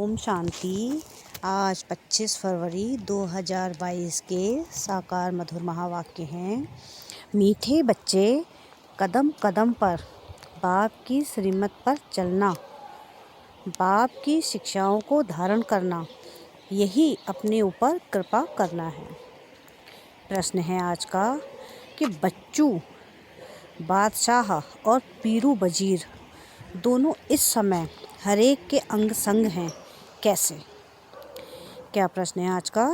ओम शांति। आज 25 फरवरी 2022 के साकार मधुर महावाक्य हैं। मीठे बच्चे, कदम कदम पर बाप की श्रीमत पर चलना, बाप की शिक्षाओं को धारण करना, यही अपने ऊपर कृपा करना है। प्रश्न है आज का कि बच्चू, बादशाह और पीरू वजीर दोनों इस समय हरेक के अंग संग हैं, कैसे? क्या प्रश्न है आज का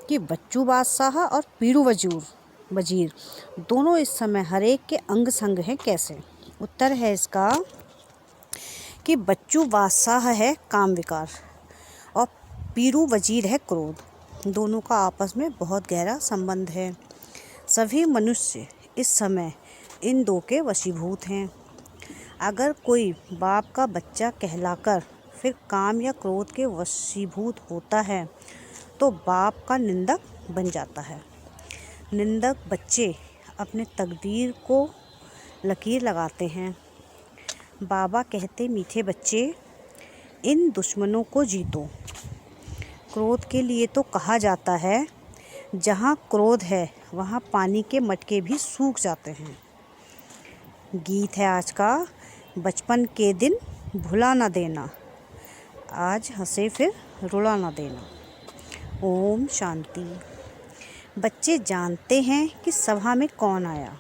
कि बच्चू बादशाह और पीरू वजीर दोनों इस समय हरेक के अंग संग हैं, कैसे? उत्तर है इसका कि बच्चू बादशाह है काम विकार और पीरू वजीर है क्रोध। दोनों का आपस में बहुत गहरा संबंध है। सभी मनुष्य इस समय इन दो के वशीभूत हैं। अगर कोई बाप का बच्चा कहलाकर फिर काम या क्रोध के वशीभूत होता है तो बाप का निंदक बन जाता है। निंदक बच्चे अपने तकदीर को लकीर लगाते हैं। बाबा कहते, मीठे बच्चे, इन दुश्मनों को जीतो। क्रोध के लिए तो कहा जाता है, जहाँ क्रोध है वहाँ पानी के मटके भी सूख जाते हैं। गीत है आज का, बचपन के दिन भुला ना देना, आज हंसे फिर रुला ना देना। ओम शांति। बच्चे जानते हैं कि सभा में कौन आया।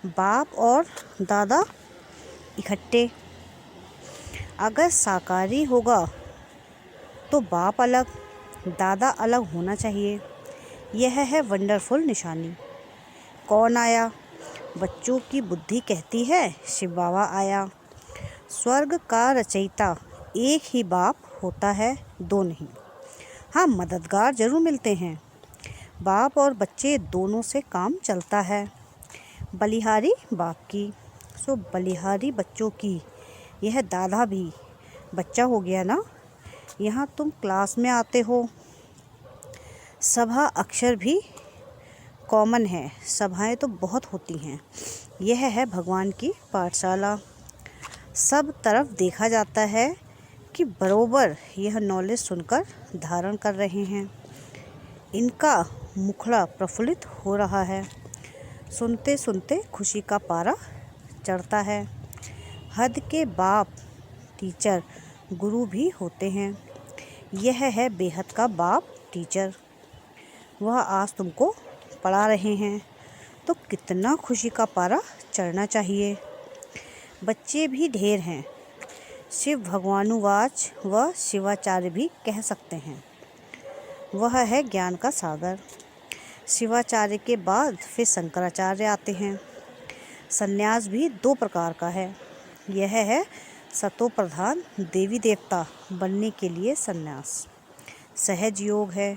बाप और दादा इकट्ठे। अगर साकारी होगा तो बाप अलग, दादा अलग होना चाहिए। यह है वंडरफुल निशानी। कौन आया? बच्चों की बुद्धि कहती है शिव बाबा आया। स्वर्ग का रचयिता एक ही बाप होता है, दो नहीं। हाँ, मददगार जरूर मिलते हैं। बाप और बच्चे दोनों से काम चलता है। बलिहारी बाप की, सो बलिहारी बच्चों की। यह दादा भी बच्चा हो गया ना। यहाँ तुम क्लास में आते हो। सभा अक्षर भी कॉमन है, सभाएं तो बहुत होती हैं। यह है भगवान की पाठशाला। सब तरफ देखा जाता है कि बरोबर यह नॉलेज सुनकर धारण कर रहे हैं। इनका मुखड़ा प्रफुल्लित हो रहा है। सुनते सुनते खुशी का पारा चढ़ता है। हद के बाप टीचर गुरु भी होते हैं। यह है बेहद का बाप टीचर। वह आज तुमको पढ़ा रहे हैं तो कितना खुशी का पारा चढ़ना चाहिए। बच्चे भी ढेर हैं। शिव भगवानुवाच व शिवाचार्य भी कह सकते हैं। वह है ज्ञान का सागर। शिवाचार्य के बाद फिर शंकराचार्य आते हैं। संन्यास भी दो प्रकार का है। यह है सतो प्रधान देवी देवता बनने के लिए संन्यास। सहज योग है।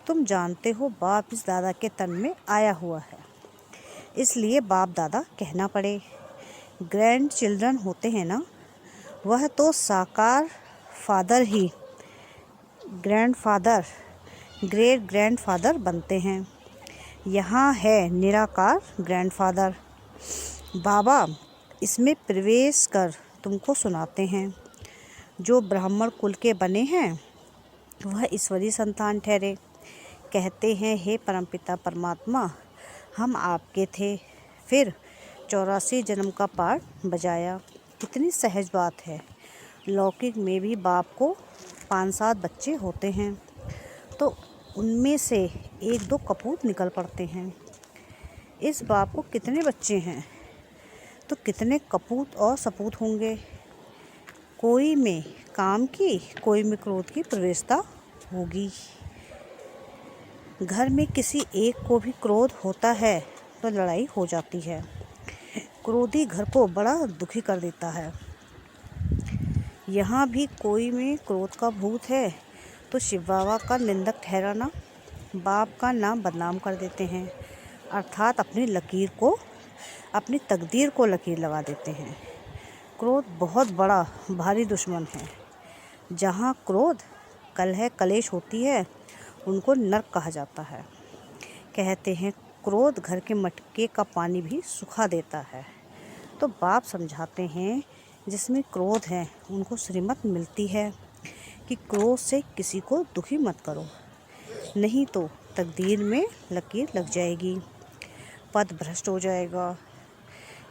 तुम जानते हो बाप इस दादा के तन में आया हुआ है, इसलिए बाप दादा कहना पड़े। ग्रैंड चिल्ड्रन होते हैं ना, वह तो साकार फादर ही ग्रैंडफादर, ग्रेट ग्रैंडफादर बनते हैं। यहाँ है निराकार ग्रैंडफादर। बाबा इसमें प्रवेश कर तुमको सुनाते हैं। जो ब्राह्मण कुल के बने हैं वह ईश्वरी संतान ठहरे। कहते हैं, हे परमपिता परमात्मा, हम आपके थे, फिर 84 जन्म का पाठ बजाया। कितनी सहज बात है। लौकिक में भी बाप को 5-7 बच्चे होते हैं तो उनमें से 1-2 कपूत निकल पड़ते हैं। इस बाप को कितने बच्चे हैं तो कितने कपूत और सपूत होंगे। कोई में काम की, कोई में क्रोध की प्रवेशता होगी। घर में किसी एक को भी क्रोध होता है तो लड़ाई हो जाती है। क्रोधी घर को बड़ा दुखी कर देता है। यहाँ भी कोई में क्रोध का भूत है तो शिव बाबा का निंदक ठहराना, बाप का नाम बदनाम कर देते हैं, अर्थात अपनी तकदीर को लकीर लगा देते हैं। क्रोध बहुत बड़ा भारी दुश्मन है। जहाँ क्रोध कलह कलेश होती है उनको नरक कहा जाता है। कहते हैं क्रोध घर के मटके का पानी भी सुखा देता है। तो बाप समझाते हैं जिसमें क्रोध है उनको श्रीमत मिलती है। कि क्रोध से किसी को दुखी मत करो, नहीं तो तकदीर में लकीर लग जाएगी, पद भ्रष्ट हो जाएगा,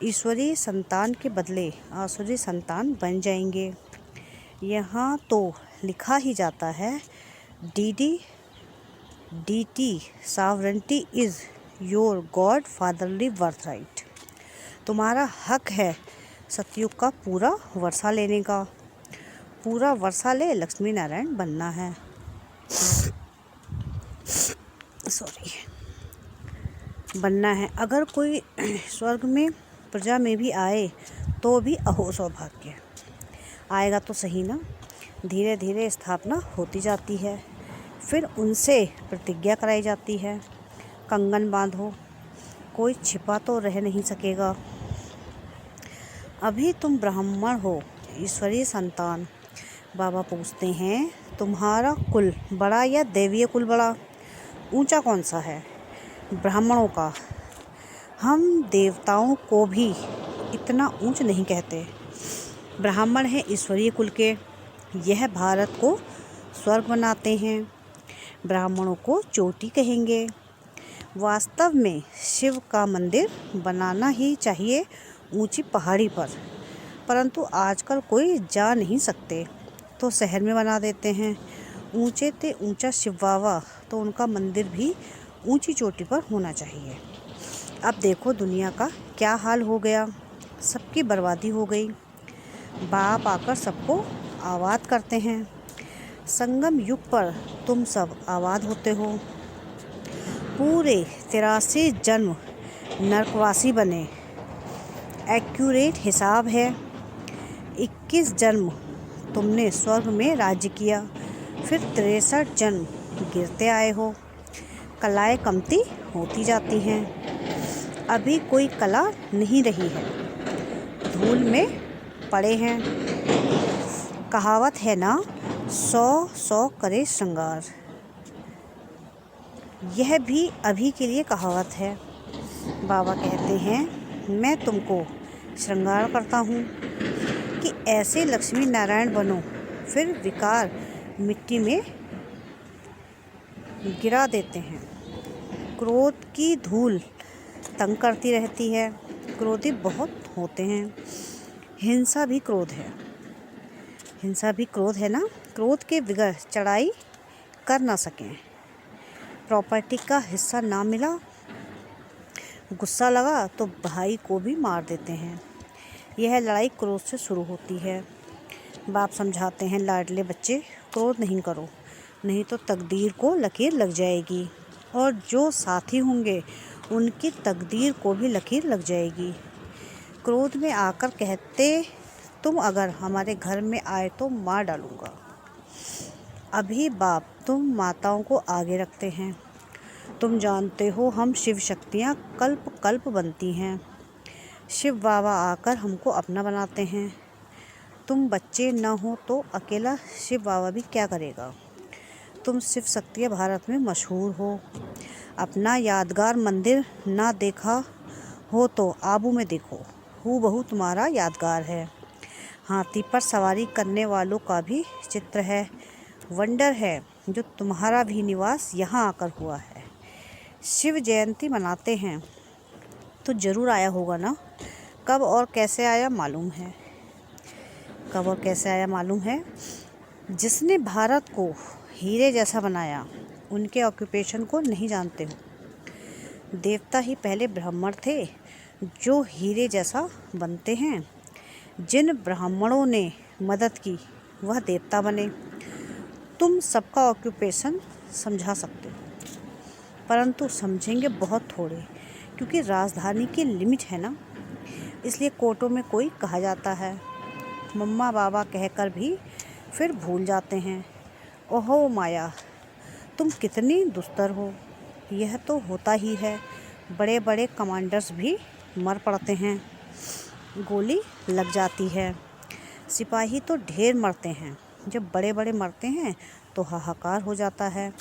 ईश्वरीय संतान के बदले आसुरी संतान बन जाएंगे। यहाँ तो लिखा ही जाता है, D sovereignty is your God fatherly birth right. तुम्हारा हक है सतयुग का पूरा वर्षा लेने का। पूरा वर्षा ले लक्ष्मी नारायण बनना है। बनना है। अगर कोई स्वर्ग में प्रजा में भी आए तो भी अहो सौभाग्य। आएगा तो सही ना। धीरे धीरे स्थापना होती जाती है, फिर उनसे प्रतिज्ञा कराई जाती है, कंगन बांधो, कोई छिपा तो रह नहीं सकेगा। अभी तुम ब्राह्मण हो, ईश्वरीय संतान। बाबा पूछते हैं, तुम्हारा कुल बड़ा या दैवीय कुल बड़ा? ऊंचा कौन सा है? ब्राह्मणों का। हम देवताओं को भी इतना ऊंच नहीं कहते। ब्राह्मण हैं ईश्वरीय कुल के। यह भारत को स्वर्ग बनाते हैं। ब्राह्मणों को चोटी कहेंगे। वास्तव में शिव का मंदिर बनाना ही चाहिए ऊंची पहाड़ी पर, परंतु आजकल कोई जा नहीं सकते तो शहर में बना देते हैं। ऊंचे ते ऊंचा शिव बाबा, तो उनका मंदिर भी ऊंची चोटी पर होना चाहिए। अब देखो दुनिया का क्या हाल हो गया, सबकी बर्बादी हो गई। बाप आकर सबको आबाद करते हैं। संगम युग पर तुम सब आबाद होते हो। पूरे 83 जन्म नरकवासी बने, एक्यूरेट हिसाब है। 21 जन्म तुमने स्वर्ग में राज्य किया, फिर 63 जन्म गिरते आए हो। कलाएं कमती होती जाती हैं। अभी कोई कला नहीं रही है, धूल में पड़े हैं। कहावत है ना, 100 करे श्रृंगार। यह भी अभी के लिए कहावत है। बाबा कहते हैं, मैं तुमको श्रृंगार करता हूँ कि ऐसे लक्ष्मी नारायण बनो, फिर विकार मिट्टी में गिरा देते हैं। क्रोध की धूल तंग करती रहती है। क्रोधी बहुत होते हैं। हिंसा भी क्रोध है। हिंसा भी क्रोध है ना। क्रोध के बगैर चढ़ाई कर ना सकें, प्रॉपर्टी का हिस्सा ना मिला, गुस्सा लगा तो भाई को भी मार देते हैं। यह लड़ाई क्रोध से शुरू होती है। बाप समझाते हैं, लाडले बच्चे क्रोध नहीं करो, नहीं तो तकदीर को लकीर लग जाएगी, और जो साथी होंगे उनकी तकदीर को भी लकीर लग जाएगी। क्रोध में आकर कहते, तुम अगर हमारे घर में आए तो मार डालूँगा। अभी बाप तुम माताओं को आगे रखते हैं। तुम जानते हो हम शिव शक्तियाँ कल्प कल्प बनती हैं। शिव बाबा आकर हमको अपना बनाते हैं। तुम बच्चे न हो तो अकेला शिव बाबा भी क्या करेगा। तुम शिव शक्तियाँ भारत में मशहूर हो। अपना यादगार मंदिर ना देखा हो तो आबू में देखो, हूबहू तुम्हारा यादगार है। हाथी पर सवारी करने वालों का भी चित्र है। वंडर है जो तुम्हारा भी निवास यहाँ आकर हुआ है। शिव जयंती मनाते हैं तो ज़रूर आया होगा ना। कब और कैसे आया मालूम है। कब और कैसे आया मालूम है। जिसने भारत को हीरे जैसा बनाया, उनके ऑक्यूपेशन को नहीं जानते हो। देवता ही पहले ब्राह्मण थे जो हीरे जैसा बनते हैं। जिन ब्राह्मणों ने मदद की वह देवता बने। तुम सबका ऑक्यूपेशन समझा सकते हो, परंतु समझेंगे बहुत थोड़े, क्योंकि राजधानी की लिमिट है ना। इसलिए कोर्टों में कोई कहा जाता है, मम्मा बाबा कहकर भी फिर भूल जाते हैं। ओहो माया, तुम कितनी दुस्तर हो। यह तो होता ही है। बड़े बड़े कमांडर्स भी मर पड़ते हैं, गोली लग जाती है। सिपाही तो ढेर मरते हैं। जब बड़े बड़े मरते हैं तो हाहाकार हो जाता है।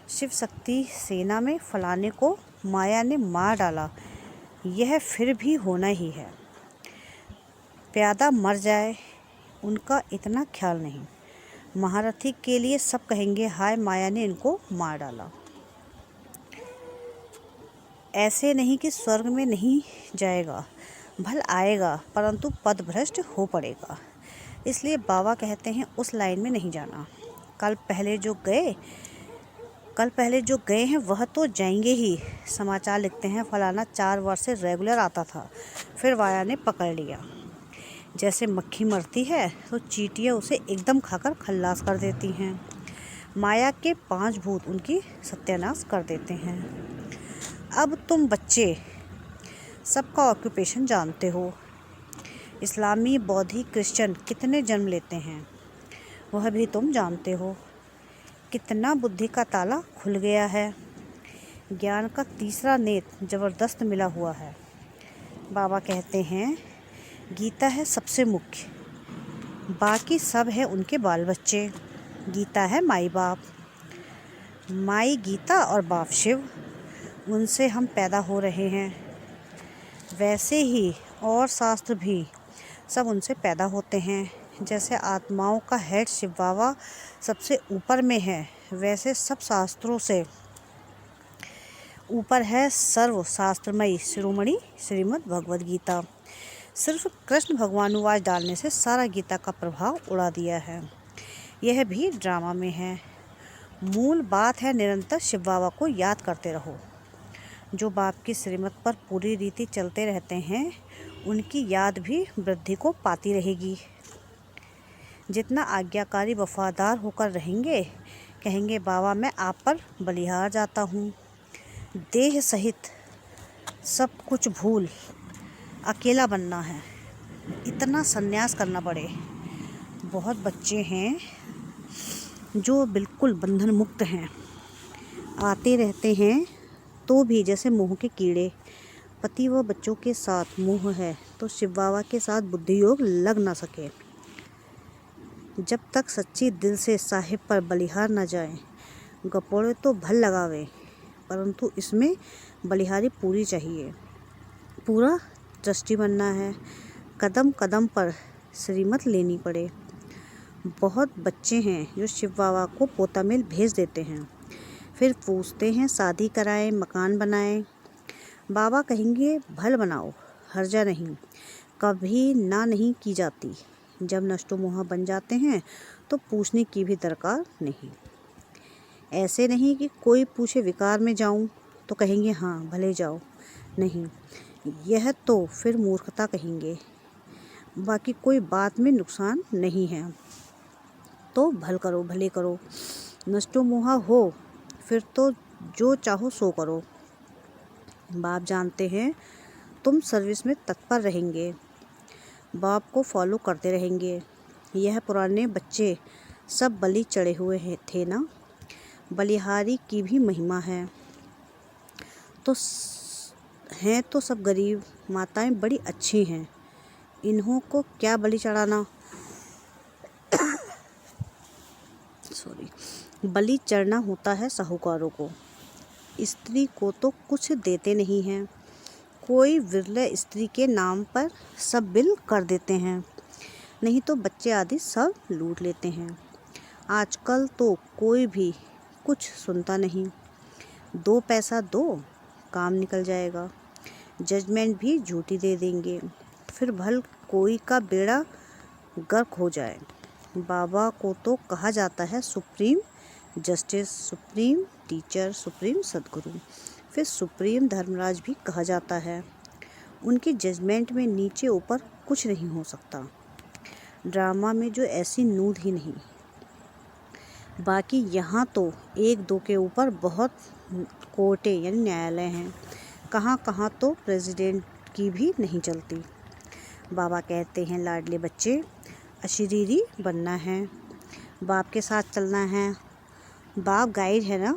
शिव शक्ति सेना में फलाने को माया ने मार डाला, यह फिर भी होना ही है। प्यादा मर जाए उनका इतना ख्याल नहीं, महारथी के लिए सब कहेंगे हाय माया ने इनको मार डाला। ऐसे नहीं कि स्वर्ग में नहीं जाएगा, भल आएगा परंतु पदभ्रष्ट हो पड़ेगा। इसलिए बाबा कहते हैं उस लाइन में नहीं जाना। कल पहले जो गए हैं वह तो जाएंगे ही। समाचार लिखते हैं फलाना 4 वर्ष से रेगुलर आता था, फिर वाया ने पकड़ लिया। जैसे मक्खी मरती है तो चींटियाँ उसे एकदम खाकर खल्लास कर देती हैं। माया के 5 भूत उनकी सत्यानाश कर देते हैं। अब तुम बच्चे सबका ऑक्यूपेशन जानते हो। इस्लामी, बौद्धी, क्रिश्चियन कितने जन्म लेते हैं वह भी तुम जानते हो। कितना बुद्धि का ताला खुल गया है। ज्ञान का तीसरा नेत्र जबरदस्त मिला हुआ है। बाबा कहते हैं गीता है सबसे मुख्य, बाकी सब है उनके बाल बच्चे। गीता है माई बाप, माई गीता और बाप शिव, उनसे हम पैदा हो रहे हैं। वैसे ही और शास्त्र भी सब उनसे पैदा होते हैं। जैसे आत्माओं का हेड शिव बाबा सबसे ऊपर में है, वैसे सब शास्त्रों से ऊपर है सर्व शास्त्रमयी शिरोमणि श्रीमद् भगवद गीता। सिर्फ कृष्ण भगवानुवाद डालने से सारा गीता का प्रभाव उड़ा दिया है। यह भी ड्रामा में है। मूल बात है निरंतर शिव बाबा को याद करते रहो। जो बाप की श्रीमत पर पूरी रीति चलते रहते हैं उनकी याद भी वृद्धि को पाती रहेगी। जितना आज्ञाकारी वफादार होकर रहेंगे, कहेंगे बाबा मैं आप पर बलिहार जाता हूँ। देह सहित सब कुछ भूल अकेला बनना है, इतना संन्यास करना पड़े। बहुत बच्चे हैं जो बिल्कुल बंधन मुक्त हैं, आते रहते हैं तो भी जैसे मोह के कीड़े। पति व बच्चों के साथ मोह है तो शिव बाबा के साथ बुद्धि योग लग ना सके। जब तक सच्ची दिल से साहिब पर बलिहार न जाए, गपोड़े तो भल लगावे, परंतु इसमें बलिहारी पूरी चाहिए। पूरा ट्रस्टी बनना है, कदम कदम पर श्रीमत लेनी पड़े। बहुत बच्चे हैं जो शिव बाबा को पोता मेल भेज देते हैं, फिर पूछते हैं शादी कराएं, मकान बनाएं। बाबा कहेंगे भल बनाओ, हर्जा नहीं, कभी ना नहीं की जाती। जब नष्टो मोहा बन जाते हैं तो पूछने की भी दरकार नहीं। ऐसे नहीं कि कोई पूछे विकार में जाऊं तो कहेंगे हाँ भले जाओ, नहीं, यह तो फिर मूर्खता कहेंगे। बाकी कोई बात में नुकसान नहीं है तो भल करो, भले करो। नष्टो मोहा हो फिर तो जो चाहो सो करो। बाप जानते हैं तुम सर्विस में तत्पर रहेंगे, बाप को फॉलो करते रहेंगे। यह पुराने बच्चे सब बलि चढ़े हुए थे ना, बलिहारी की भी महिमा है। तो सब गरीब माताएं बड़ी अच्छी हैं, इन्हों को क्या बलि चढ़ाना। बलि चढ़ना होता है साहूकारों को, स्त्री को तो कुछ देते नहीं हैं। कोई विरले स्त्री के नाम पर सब बिल कर देते हैं, नहीं तो बच्चे आदि सब लूट लेते हैं। आजकल तो कोई भी कुछ सुनता नहीं। 2 पैसा दो, काम निकल जाएगा। जजमेंट भी झूठी दे देंगे, फिर भल कोई का बेड़ा गर्क हो जाए। बाबा को तो कहा जाता है supreme justice, supreme teacher, supreme सदगुरु, फिर सुप्रीम धर्मराज भी कहा जाता है। उनकी जजमेंट में नीचे ऊपर कुछ नहीं हो सकता। ड्रामा में जो ऐसी नूद ही नहीं। बाकी यहाँ तो 1-2 के ऊपर बहुत कोर्टें यानी न्यायालय हैं। कहाँ कहाँ तो प्रेसिडेंट की भी नहीं चलती। बाबा कहते हैं लाडले बच्चे अशरीरी बनना है, बाप के साथ चलना है। बाप गाइड है ना,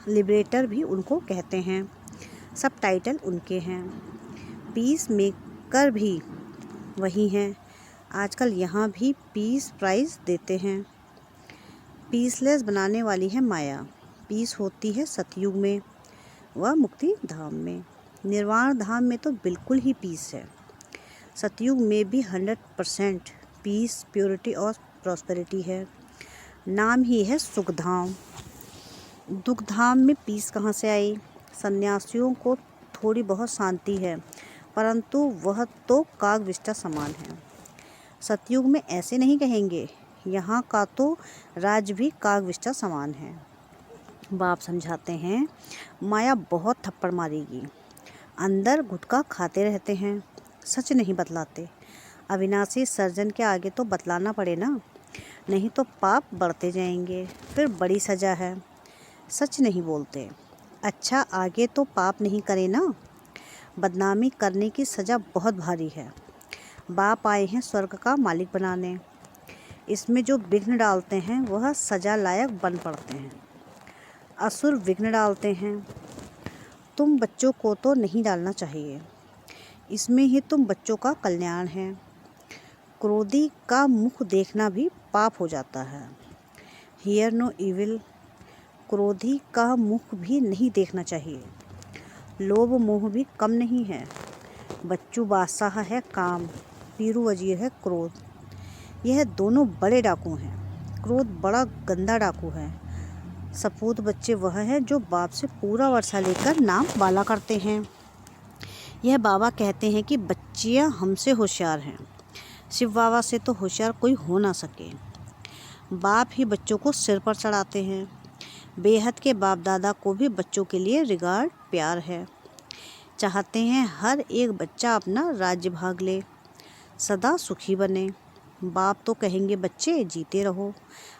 लिबरेटर भी उनको कहते हैं, सब टाइटल उनके हैं। पीस मेकर भी वही हैं। आजकल यहाँ भी पीस प्राइज़ देते हैं। पीसलेस बनाने वाली है माया। पीस होती है सतयुग में व मुक्ति धाम में। निर्वाण धाम में तो बिल्कुल ही पीस है। सतयुग में भी 100% पीस, प्योरिटी और प्रॉस्पेरिटी है। नाम ही है सुखधाम। दुखधाम में पीस कहाँ से आई? सन्यासियों को थोड़ी बहुत शांति है, परंतु वह तो कागविष्टा समान है। सतयुग में ऐसे नहीं कहेंगे, यहाँ का तो राज भी कागविष्टा समान है। बाप समझाते हैं, माया बहुत थप्पड़ मारेगी, अंदर गुटखा खाते रहते हैं, सच नहीं बतलाते। अविनाशी सर्जन के आगे तो बतलाना पड़े ना, नहीं तो पाप बढ़ते जाएंगे, फिर बड़ी सज़ा है। सच नहीं बोलते। अच्छा, आगे तो पाप नहीं करे ना, बदनामी करने की सज़ा बहुत भारी है। बाप आए हैं स्वर्ग का मालिक बनाने, इसमें जो विघ्न डालते हैं वह सज़ा लायक बन पड़ते हैं। असुर विघ्न डालते हैं, तुम बच्चों को तो नहीं डालना चाहिए, इसमें ही तुम बच्चों का कल्याण है। क्रोधी का मुख देखना भी पाप हो जाता है। हियर नो इविल, क्रोधी का मुख भी नहीं देखना चाहिए। लोभ मोह भी कम नहीं है। बच्चू बादशाह है काम, पीरू वजीर है क्रोध। यह दोनों बड़े डाकू हैं। क्रोध बड़ा गंदा डाकू है। सपूत बच्चे वह हैं जो बाप से पूरा वर्षा लेकर नाम वाला करते हैं। यह बाबा कहते हैं कि बच्चियां हमसे होशियार हैं, शिव बाबा से तो होशियार कोई हो ना सके। बाप ही बच्चों को सिर पर चढ़ाते हैं। बेहद के बाप दादा को भी बच्चों के लिए रिगार्ड प्यार है। चाहते हैं हर एक बच्चा अपना राज्य भाग ले, सदा सुखी बने। बाप तो कहेंगे बच्चे जीते रहो,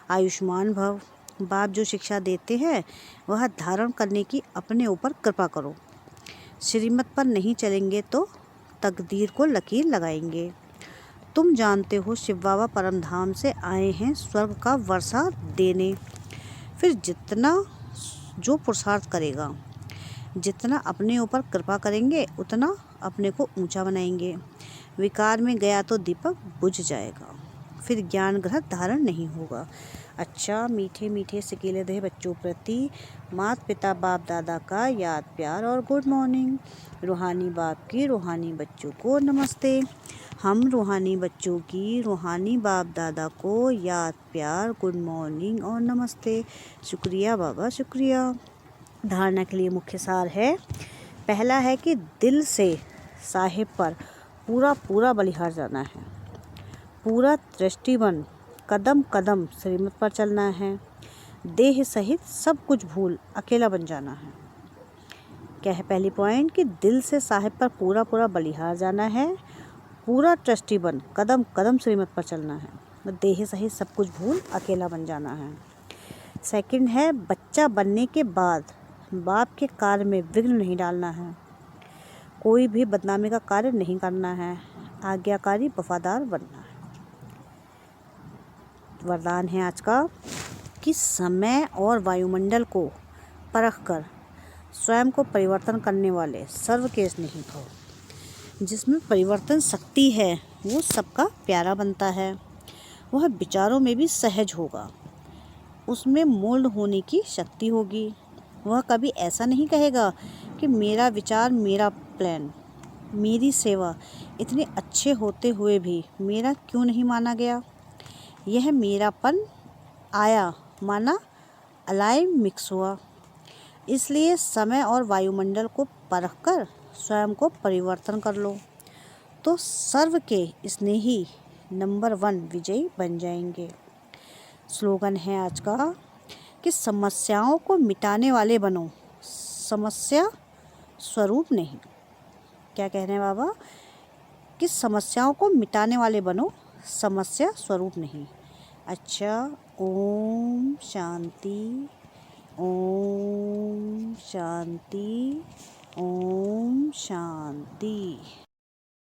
आयुष्मान भव। बाप जो शिक्षा देते हैं वह धारण करने की अपने ऊपर कृपा करो। श्रीमत पर नहीं चलेंगे तो तकदीर को लकीर लगाएंगे। तुम जानते हो शिव बाबा परम धाम से आए हैं स्वर्ग का वर्षा देने। फिर जितना जो पुरुषार्थ करेगा, जितना अपने ऊपर कृपा करेंगे, उतना अपने को ऊंचा बनाएंगे। विकार में गया तो दीपक बुझ जाएगा, फिर ज्ञान ग्रह धारण नहीं होगा। अच्छा, मीठे मीठे सिकीले रहे बच्चों प्रति माता पिता बाप दादा का याद प्यार और गुड मॉर्निंग। रूहानी बाप की रूहानी बच्चों को नमस्ते। हम रूहानी बच्चों की रूहानी बाप दादा को याद प्यार, गुड मॉर्निंग और नमस्ते। शुक्रिया बाबा, शुक्रिया। धारणा के लिए मुख्य सार है, पहला है कि दिल से साहिब पर पूरा पूरा बलिहार जाना है, पूरा दृष्टिबन, कदम कदम श्रीमत पर चलना है, देह सहित सब कुछ भूल अकेला बन जाना है। क्या है पहली पॉइंट कि दिल से साहिब पर पूरा पूरा बलिहार जाना है, पूरा ट्रस्टी बन कदम कदम श्रीमत पर चलना है, देह सहित सब कुछ भूल अकेला बन जाना है। सेकंड है, बच्चा बनने के बाद बाप के कार्य में विघ्न नहीं डालना है, कोई भी बदनामी का कार्य नहीं करना है, आज्ञाकारी वफादार बनना है। वरदान है आज का कि समय और वायुमंडल को परखकर स्वयं को परिवर्तन करने वाले सर्व के स्नेही भव। जिसमें परिवर्तन शक्ति है वो सबका प्यारा बनता है, वह विचारों में भी सहज होगा, उसमें मोल्ड होने की शक्ति होगी। वह कभी ऐसा नहीं कहेगा कि मेरा विचार, मेरा प्लान, मेरी सेवा इतने अच्छे होते हुए भी मेरा क्यों नहीं माना गया। यह मेरापन आया माना अलाइव मिक्स हुआ। इसलिए समय और वायुमंडल को परखकर स्वयं को परिवर्तन कर लो, तो सर्व के स्नेही नंबर 1 विजयी बन जाएंगे। स्लोगन है आज का कि समस्याओं को मिटाने वाले बनो, समस्या स्वरूप नहीं। क्या कह रहे हैं बाबा? कि समस्याओं को मिटाने वाले बनो, समस्या स्वरूप नहीं। अच्छा, ओम शांति, ओम शांति, ओम शांति।